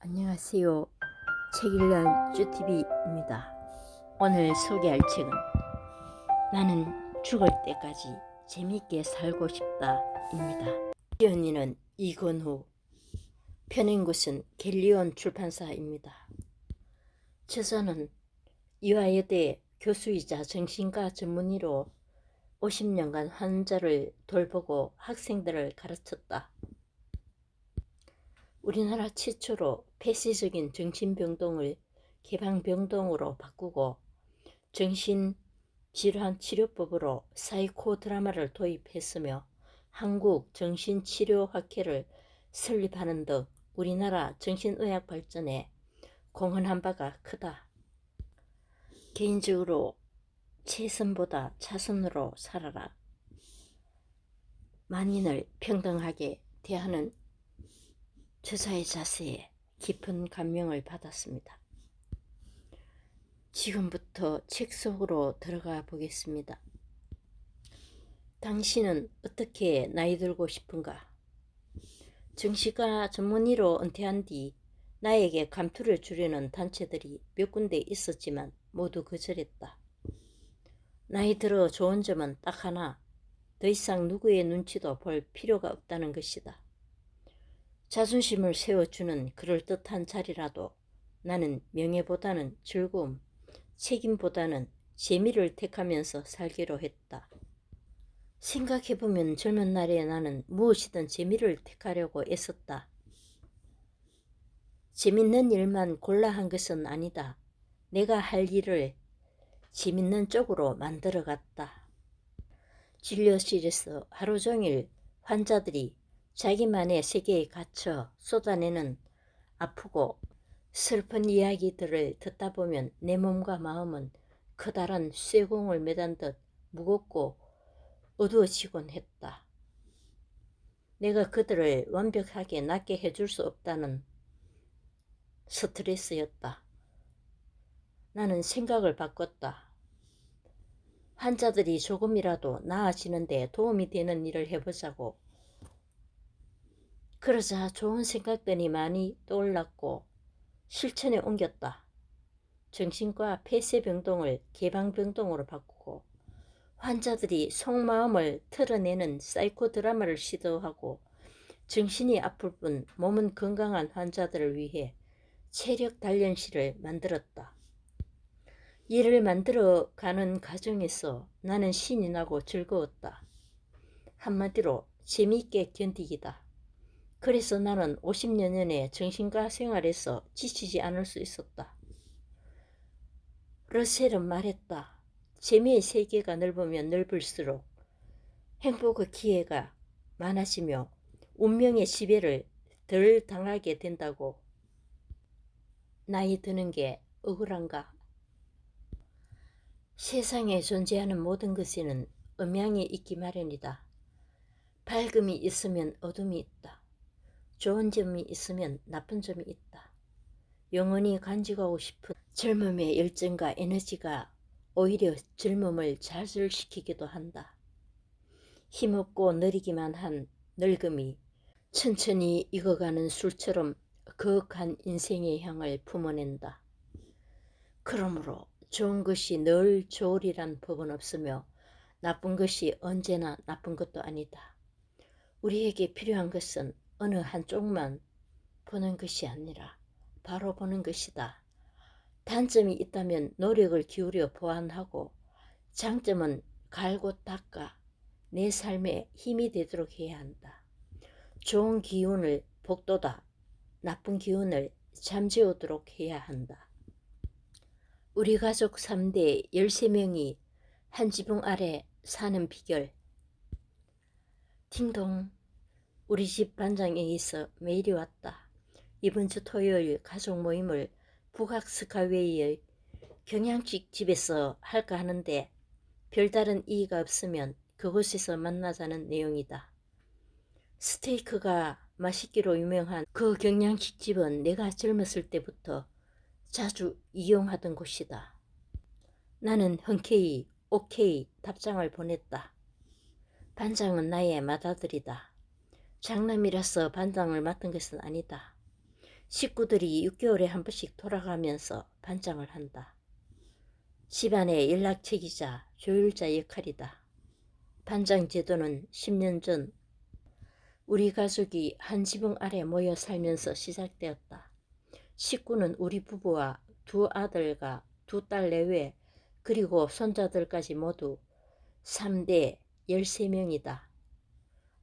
안녕하세요. 책 읽는 쭈TV입니다. 오늘 소개할 책은 나는 죽을 때까지 재밌게 살고 싶다입니다. 지언이는 이건후, 펴낸 곳은 갤리온 출판사입니다. 저자는 이화여대 교수이자 정신과 전문의로 50년간 환자를 돌보고 학생들을 가르쳤다. 우리나라 최초로 폐쇄적인 정신병동을 개방병동으로 바꾸고 정신질환치료법으로 사이코 드라마를 도입했으며 한국 정신치료학회를 설립하는 등 우리나라 정신의학 발전에 공헌한 바가 크다. 개인적으로 최선보다 차선으로 살아라. 만인을 평등하게 대하는 저자의 자세에 깊은 감명을 받았습니다. 지금부터 책 속으로 들어가 보겠습니다. 당신은 어떻게 나이 들고 싶은가? 정신과 전문의로 은퇴한 뒤 나에게 감투를 주려는 단체들이 몇 군데 있었지만 모두 거절했다. 나이 들어 좋은 점은 딱 하나, 더 이상 누구의 눈치도 볼 필요가 없다는 것이다. 자존심을 세워주는 그럴듯한 자리라도 나는 명예보다는 즐거움, 책임보다는 재미를 택하면서 살기로 했다. 생각해보면 젊은 날에 나는 무엇이든 재미를 택하려고 애썼다. 재밌는 일만 골라 한 것은 아니다. 내가 할 일을 재밌는 쪽으로 만들어갔다. 진료실에서 하루 종일 환자들이 자기만의 세계에 갇혀 쏟아내는 아프고 슬픈 이야기들을 듣다 보면 내 몸과 마음은 커다란 쇠공을 매단 듯 무겁고 어두워지곤 했다. 내가 그들을 완벽하게 낫게 해줄 수 없다는 스트레스였다. 나는 생각을 바꿨다. 환자들이 조금이라도 나아지는데 도움이 되는 일을 해보자고. 그러자 좋은 생각들이 많이 떠올랐고 실천에 옮겼다. 정신과 폐쇄병동을 개방병동으로 바꾸고 환자들이 속마음을 털어내는 사이코 드라마를 시도하고 정신이 아플 뿐 몸은 건강한 환자들을 위해 체력 단련실을 만들었다. 이를 만들어가는 과정에서 나는 신이 나고 즐거웠다. 한마디로 재미있게 견디기다. 그래서 나는 50여 년의 정신과 생활에서 지치지 않을 수 있었다. 러셀은 말했다. 재미의 세계가 넓으면 넓을수록 행복의 기회가 많아지며 운명의 지배를 덜 당하게 된다고. 나이 드는 게 억울한가? 세상에 존재하는 모든 것에는 음양이 있기 마련이다. 밝음이 있으면 어둠이 있다. 좋은 점이 있으면 나쁜 점이 있다. 영원히 간직하고 싶은 젊음의 열정과 에너지가 오히려 젊음을 좌절시키기도 한다. 힘없고 느리기만 한 늙음이 천천히 익어가는 술처럼 거룩한 인생의 향을 품어낸다. 그러므로 좋은 것이 늘 좋으리란 법은 없으며 나쁜 것이 언제나 나쁜 것도 아니다. 우리에게 필요한 것은 어느 한쪽만 보는 것이 아니라 바로 보는 것이다. 단점이 있다면 노력을 기울여 보완하고 장점은 갈고 닦아 내 삶에 힘이 되도록 해야 한다. 좋은 기운을 북돋아 나쁜 기운을 잠재우도록 해야 한다. 우리 가족 3대 13명이 한 지붕 아래 사는 비결. 딩동. 우리 집 반장에게서 메일이 왔다. 이번 주 토요일 가족 모임을 북악 스카이웨이의 경양식 집에서 할까 하는데 별다른 이의가 없으면 그곳에서 만나자는 내용이다. 스테이크가 맛있기로 유명한 그 경양식 집은 내가 젊었을 때부터 자주 이용하던 곳이다. 나는 흔쾌히 오케이 답장을 보냈다. 반장은 나의 맏아들이다. 장남이라서 반장을 맡은 것은 아니다. 식구들이 6개월에 한 번씩 돌아가면서 반장을 한다. 집안의 연락책이자 조율자 역할이다. 반장 제도는 10년 전 우리 가족이 한 지붕 아래 모여 살면서 시작되었다. 식구는 우리 부부와 두 아들과 두 딸 내외 그리고 손자들까지 모두 3대 13명이다.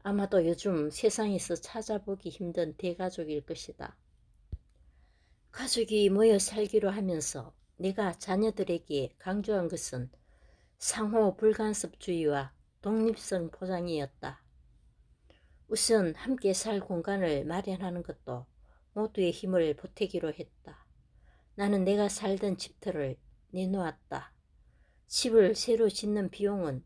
아마도 요즘 세상에서 찾아보기 힘든 대가족일 것이다. 가족이 모여 살기로 하면서 내가 자녀들에게 강조한 것은 상호 불간섭주의와 독립성 보장이었다. 우선 함께 살 공간을 마련하는 것도 모두의 힘을 보태기로 했다. 나는 내가 살던 집터를 내놓았다. 집을 새로 짓는 비용은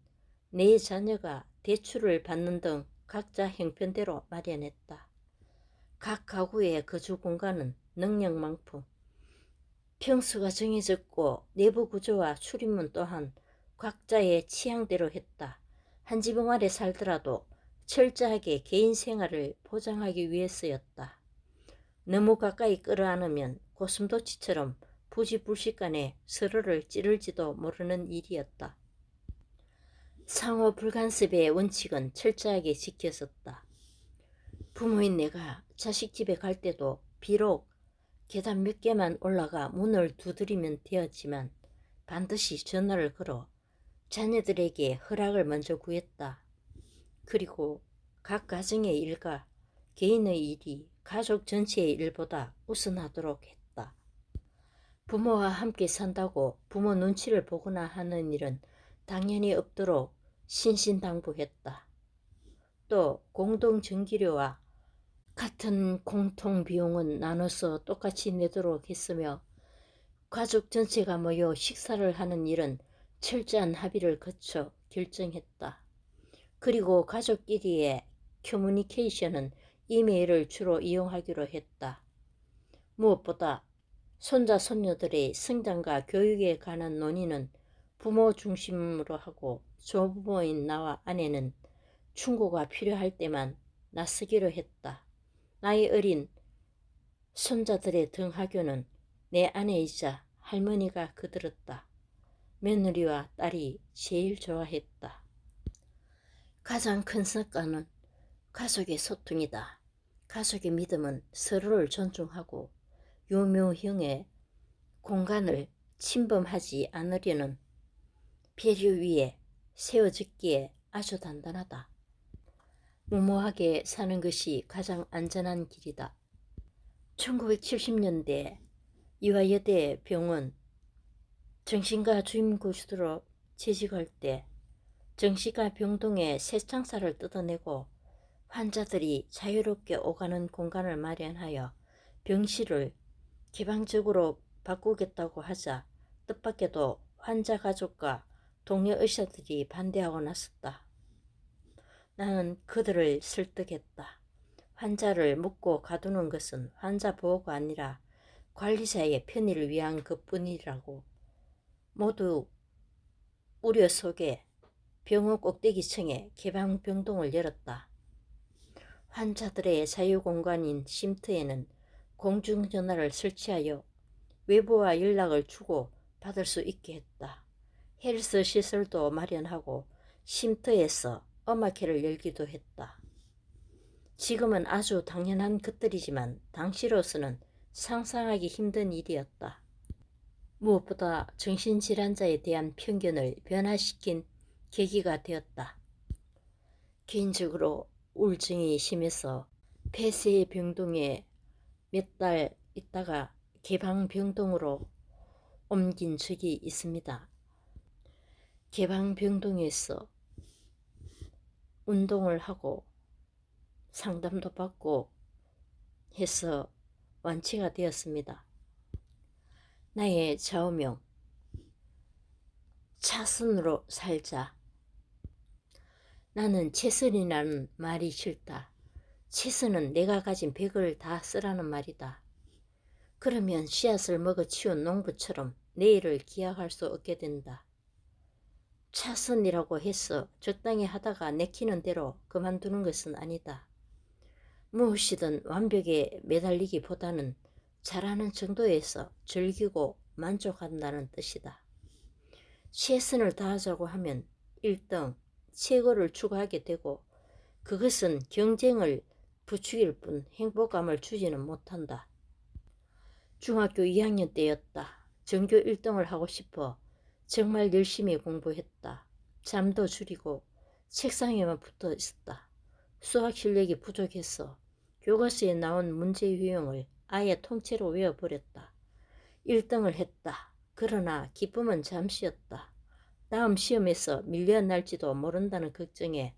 내 자녀가 대출을 받는 등 각자 형편대로 마련했다. 각 가구의 거주 공간은 능력만큼 평수가 정해졌고 내부 구조와 출입문 또한 각자의 취향대로 했다. 한 지붕 아래 살더라도 철저하게 개인 생활을 보장하기 위해서였다. 너무 가까이 끌어안으면 고슴도치처럼 부지불식간에 서로를 찌를지도 모르는 일이었다. 상호 불간섭의 원칙은 철저하게 지켜졌다. 부모인 내가 자식 집에 갈 때도 비록 계단 몇 개만 올라가 문을 두드리면 되었지만 반드시 전화를 걸어 자녀들에게 허락을 먼저 구했다. 그리고 각 가정의 일과 개인의 일이 가족 전체의 일보다 우선하도록 했다. 부모와 함께 산다고 부모 눈치를 보거나 하는 일은 당연히 없도록 신신당부했다. 또 공동전기료와 같은 공통비용은 나눠서 똑같이 내도록 했으며 가족 전체가 모여 식사를 하는 일은 철저한 합의를 거쳐 결정했다. 그리고 가족끼리의 커뮤니케이션은 이메일을 주로 이용하기로 했다. 무엇보다 손자 손녀들의 성장과 교육에 관한 논의는 부모 중심으로 하고 조부모인 나와 아내는 충고가 필요할 때만 나서기로 했다. 나이 어린 손자들의 등하교는 내 아내이자 할머니가 거들었다. 며느리와 딸이 제일 좋아했다. 가장 큰 성과는 가족의 소통이다. 가족의 믿음은 서로를 존중하고 유묘형의 공간을 침범하지 않으려는 배려 위에 세워졌기에 아주 단단하다. 무모하게 사는 것이 가장 안전한 길이다. 1970년대 이화여대 병원 정신과 주임교수로 재직할 때 정신과 병동에 새창살을 뜯어내고 환자들이 자유롭게 오가는 공간을 마련하여 병실을 개방적으로 바꾸겠다고 하자 뜻밖에도 환자 가족과 동료 의사들이 반대하고 나섰다. 나는 그들을 설득했다. 환자를 묻고 가두는 것은 환자 보호가 아니라 관리자의 편의를 위한 것뿐이라고. 모두 우려 속에 병원 꼭대기층에 개방병동을 열었다. 환자들의 자유공간인 쉼터에는 공중전화를 설치하여 외부와 연락을 주고 받을 수 있게 했다. 헬스 시설도 마련하고 쉼터에서 음악회를 열기도 했다. 지금은 아주 당연한 것들이지만 당시로서는 상상하기 힘든 일이었다. 무엇보다 정신질환자에 대한 편견을 변화시킨 계기가 되었다. 개인적으로 우울증이 심해서 폐쇄병동에 몇 달 있다가 개방병동으로 옮긴 적이 있습니다. 개방병동에서 운동을 하고 상담도 받고 해서 완치가 되었습니다. 나의 좌우명, 차선으로 살자. 나는 최선이라는 말이 싫다. 최선은 내가 가진 100을 다 쓰라는 말이다. 그러면 씨앗을 먹어치운 농부처럼 내일을 기약할 수 없게 된다. 차선이라고 해서 적당히 하다가 내키는 대로 그만두는 것은 아니다. 무엇이든 완벽에 매달리기보다는 잘하는 정도에서 즐기고 만족한다는 뜻이다. 최선을 다하자고 하면 1등, 최고를 추구하게 되고 그것은 경쟁을 부추길 뿐 행복감을 주지는 못한다. 중학교 2학년 때였다. 전교 1등을 하고 싶어 정말 열심히 공부했다. 잠도 줄이고 책상에만 붙어 있었다. 수학 실력이 부족해서 교과서에 나온 문제 유형을 아예 통째로 외워버렸다. 1등을 했다. 그러나 기쁨은 잠시였다. 다음 시험에서 밀려날지도 모른다는 걱정에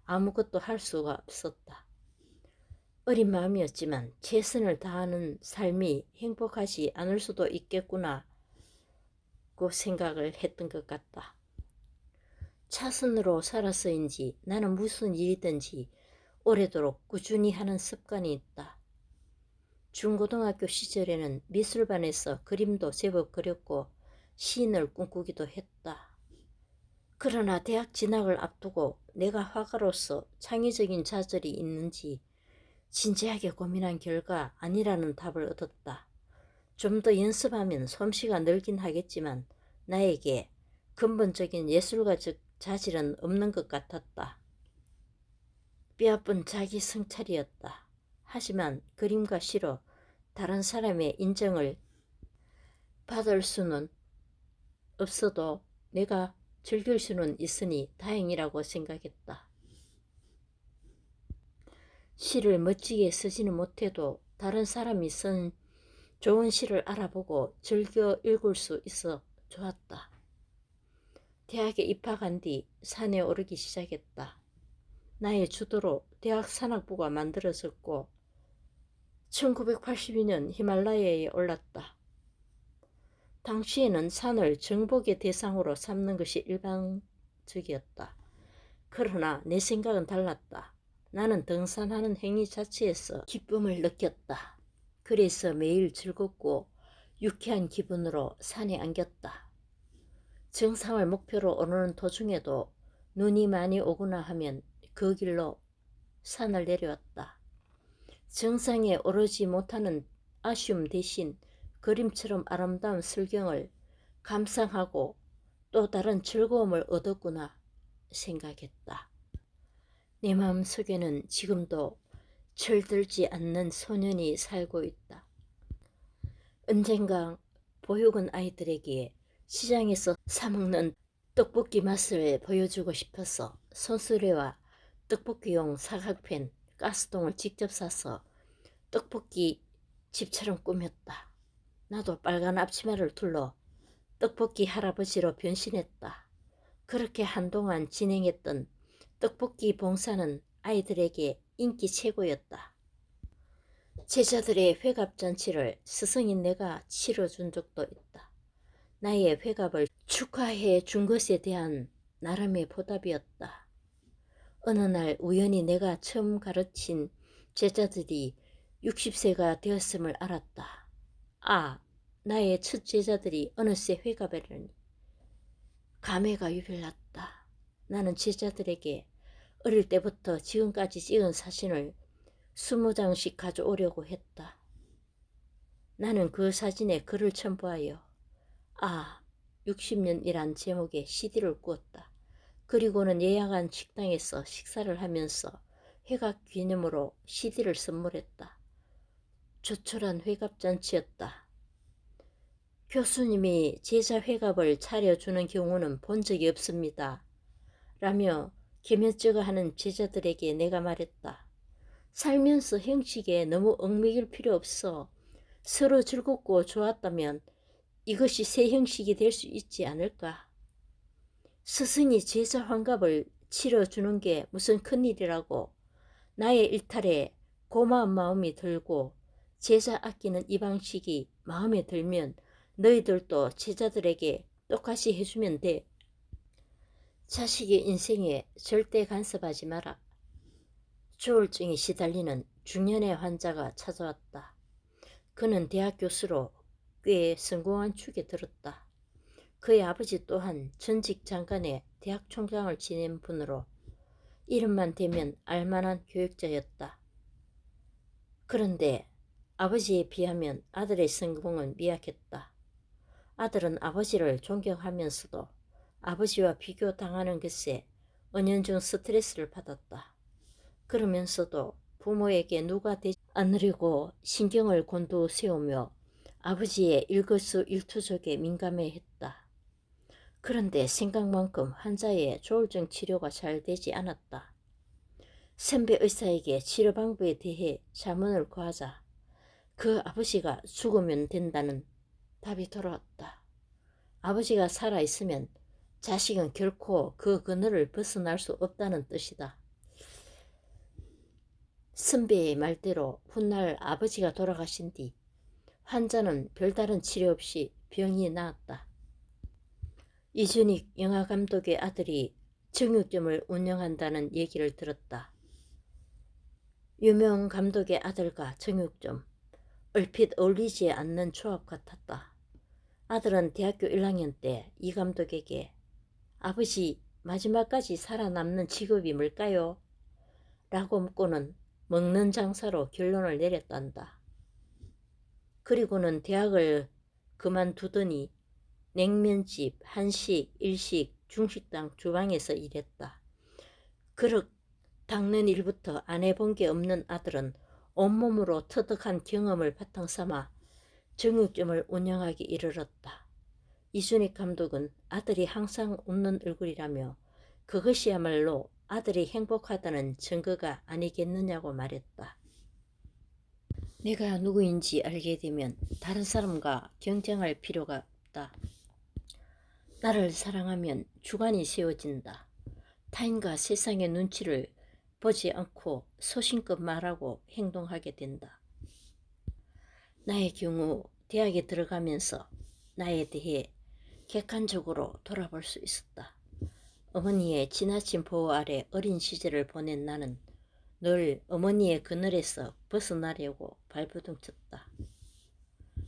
아무것도 할 수가 없었다. 어린 마음이었지만 최선을 다하는 삶이 행복하지 않을 수도 있겠구나 고 생각을 했던 것 같다. 차선으로 살아서인지 나는 무슨 일이든지 오래도록 꾸준히 하는 습관이 있다. 중고등학교 시절에는 미술반에서 그림도 제법 그렸고 시인을 꿈꾸기도 했다. 그러나 대학 진학을 앞두고 내가 화가로서 창의적인 자질이 있는지 진지하게 고민한 결과 아니라는 답을 얻었다. 좀 더 연습하면 솜씨가 늘긴 하겠지만 나에게 근본적인 예술가적 자질은 없는 것 같았다. 뼈아픈 자기 성찰이었다. 하지만 그림과 시로 다른 사람의 인정을 받을 수는 없어도 내가 즐길 수는 있으니 다행이라고 생각했다. 시를 멋지게 쓰지는 못해도 다른 사람이 쓴 좋은 시를 알아보고 즐겨 읽을 수 있어 좋았다. 대학에 입학한 뒤 산에 오르기 시작했다. 나의 주도로 대학 산악부가 만들어졌고 1982년 히말라야에 올랐다. 당시에는 산을 정복의 대상으로 삼는 것이 일반적이었다. 그러나 내 생각은 달랐다. 나는 등산하는 행위 자체에서 기쁨을 느꼈다. 그래서 매일 즐겁고 유쾌한 기분으로 산에 안겼다. 정상을 목표로 오르는 도중에도 눈이 많이 오거나 하면 그 길로 산을 내려왔다. 정상에 오르지 못하는 아쉬움 대신 그림처럼 아름다운 설경을 감상하고 또 다른 즐거움을 얻었구나 생각했다. 내 마음속에는 지금도 철들지 않는 소년이 살고 있다. 언젠가 보육원 아이들에게 시장에서 사먹는 떡볶이 맛을 보여주고 싶어서 손수레와 떡볶이용 사각팬, 가스통을 직접 사서 떡볶이 집처럼 꾸몄다. 나도 빨간 앞치마를 둘러 떡볶이 할아버지로 변신했다. 그렇게 한동안 진행했던 떡볶이 봉사는 아이들에게 인기 최고였다. 제자들의 회갑잔치를 스승인 내가 치러준 적도 있다. 나의 회갑을 축하해 준 것에 대한 나름의 보답이었다. 어느 날 우연히 내가 처음 가르친 제자들이 60세가 되었음을 알았다. 아, 나의 첫 제자들이 어느새 회갑이라니. 감회가 유별났다. 나는 제자들에게 어릴 때부터 지금까지 찍은 사진을 20장씩 가져오려고 했다. 나는 그 사진에 글을 첨부하여 60년이란 제목의 CD를 꾸었다. 그리고는 예약한 식당에서 식사를 하면서 회갑 기념으로 CD를 선물했다. 조촐한 회갑잔치였다. 교수님이 제자 회갑을 차려주는 경우는 본 적이 없습니다. 라며 개면쩍어하는 제자들에게 내가 말했다. 살면서 형식에 너무 얽매일 필요 없어. 서로 즐겁고 좋았다면 이것이 새 형식이 될 수 있지 않을까. 스승이 제자 환갑을 치러주는 게 무슨 큰일이라고. 나의 일탈에 고마운 마음이 들고 제자 아끼는 이 방식이 마음에 들면 너희들도 제자들에게 똑같이 해주면 돼. 자식의 인생에 절대 간섭하지 마라. 조울증에 시달리는 중년의 환자가 찾아왔다. 그는 대학 교수로 꽤 성공한 축에 들었다. 그의 아버지 또한 전직 장관의 대학 총장을 지낸 분으로 이름만 대면 알만한 교육자였다. 그런데 아버지에 비하면 아들의 성공은 미약했다. 아들은 아버지를 존경하면서도 아버지와 비교당하는 것에 은연중 스트레스를 받았다. 그러면서도 부모에게 누가 되지 않으려고 신경을 곤두세우며 아버지의 일거수일투족에 민감해했다. 그런데 생각만큼 환자의 조울증 치료가 잘 되지 않았다. 선배 의사에게 치료 방법에 대해 자문을 구하자 그 아버지가 죽으면 된다는 답이 돌아왔다. 아버지가 살아있으면 자식은 결코 그 그늘을 벗어날 수 없다는 뜻이다. 선배의 말대로 훗날 아버지가 돌아가신 뒤 환자는 별다른 치료 없이 병이 나았다. 이준익 영화감독의 아들이 정육점을 운영한다는 얘기를 들었다. 유명 감독의 아들과 정육점, 얼핏 어울리지 않는 조합 같았다. 아들은 대학교 1학년 때 이 감독에게 아버지 마지막까지 살아남는 직업이 뭘까요? 라고 묻고는 먹는 장사로 결론을 내렸단다. 그리고는 대학을 그만두더니 냉면집, 한식, 일식, 중식당 주방에서 일했다. 그릇 닦는 일부터 안 해본 게 없는 아들은 온몸으로 터득한 경험을 바탕삼아 정육점을 운영하기 이르렀다. 이준익 감독은 아들이 항상 웃는 얼굴이라며 그것이야말로 아들이 행복하다는 증거가 아니겠느냐고 말했다. 내가 누구인지 알게 되면 다른 사람과 경쟁할 필요가 없다. 나를 사랑하면 주관이 세워진다. 타인과 세상의 눈치를 보지 않고 소신껏 말하고 행동하게 된다. 나의 경우 대학에 들어가면서 나에 대해 객관적으로 돌아볼 수 있었다. 어머니의 지나친 보호 아래 어린 시절을 보낸 나는 늘 어머니의 그늘에서 벗어나려고 발버둥쳤다.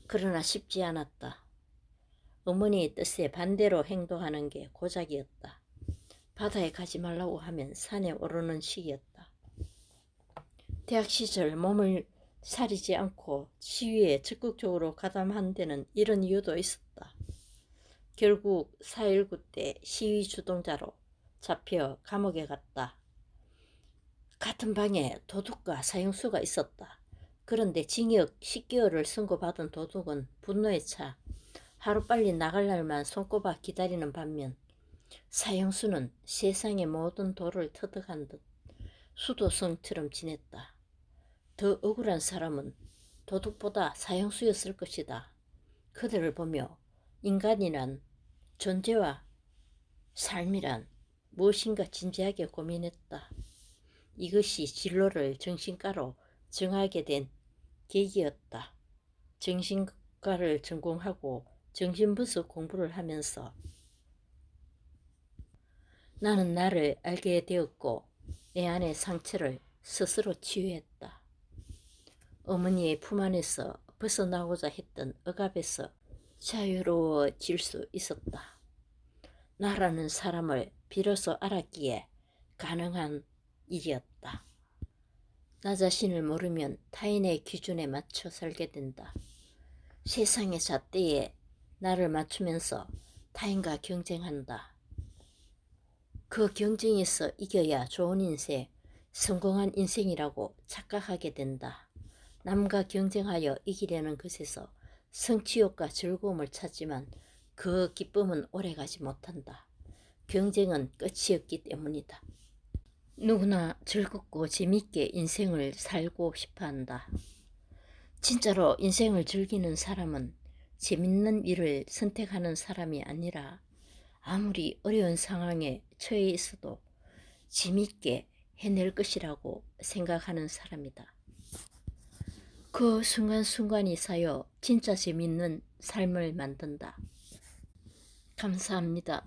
그러나 쉽지 않았다. 어머니의 뜻에 반대로 행동하는 게 고작이었다. 바다에 가지 말라고 하면 산에 오르는 시기였다. 대학 시절 몸을 사리지 않고 시위에 적극적으로 가담한 데는 이런 이유도 있었다. 결국 4.19 때 시위 주동자로 잡혀 감옥에 갔다. 같은 방에 도둑과 사형수가 있었다. 그런데 징역 10개월을 선고받은 도둑은 분노에 차 하루빨리 나갈 날만 손꼽아 기다리는 반면 사형수는 세상의 모든 돌을 터득한 듯 수도성처럼 지냈다. 더 억울한 사람은 도둑보다 사형수였을 것이다. 그들을 보며 인간이란 존재와 삶이란 무엇인가 진지하게 고민했다. 이것이 진로를 정신과로 정하게 된 계기였다. 정신과를 전공하고 정신분석 공부를 하면서 나는 나를 알게 되었고 내 안의 상처를 스스로 치유했다. 어머니의 품 안에서 벗어나고자 했던 억압에서 자유로워질 수 있었다. 나라는 사람을 비로소 알았기에 가능한 일이었다. 나 자신을 모르면 타인의 기준에 맞춰 살게 된다. 세상의 잣대에 나를 맞추면서 타인과 경쟁한다. 그 경쟁에서 이겨야 좋은 인생, 성공한 인생이라고 착각하게 된다. 남과 경쟁하여 이기려는 것에서 성취욕과 즐거움을 찾지만 그 기쁨은 오래가지 못한다. 경쟁은 끝이 없기 때문이다. 누구나 즐겁고 재밌게 인생을 살고 싶어한다. 진짜로 인생을 즐기는 사람은 재밌는 일을 선택하는 사람이 아니라 아무리 어려운 상황에 처해 있어도 재밌게 해낼 것이라고 생각하는 사람이다. 그 순간순간이 쌓여 진짜 재밌는 삶을 만든다. 감사합니다.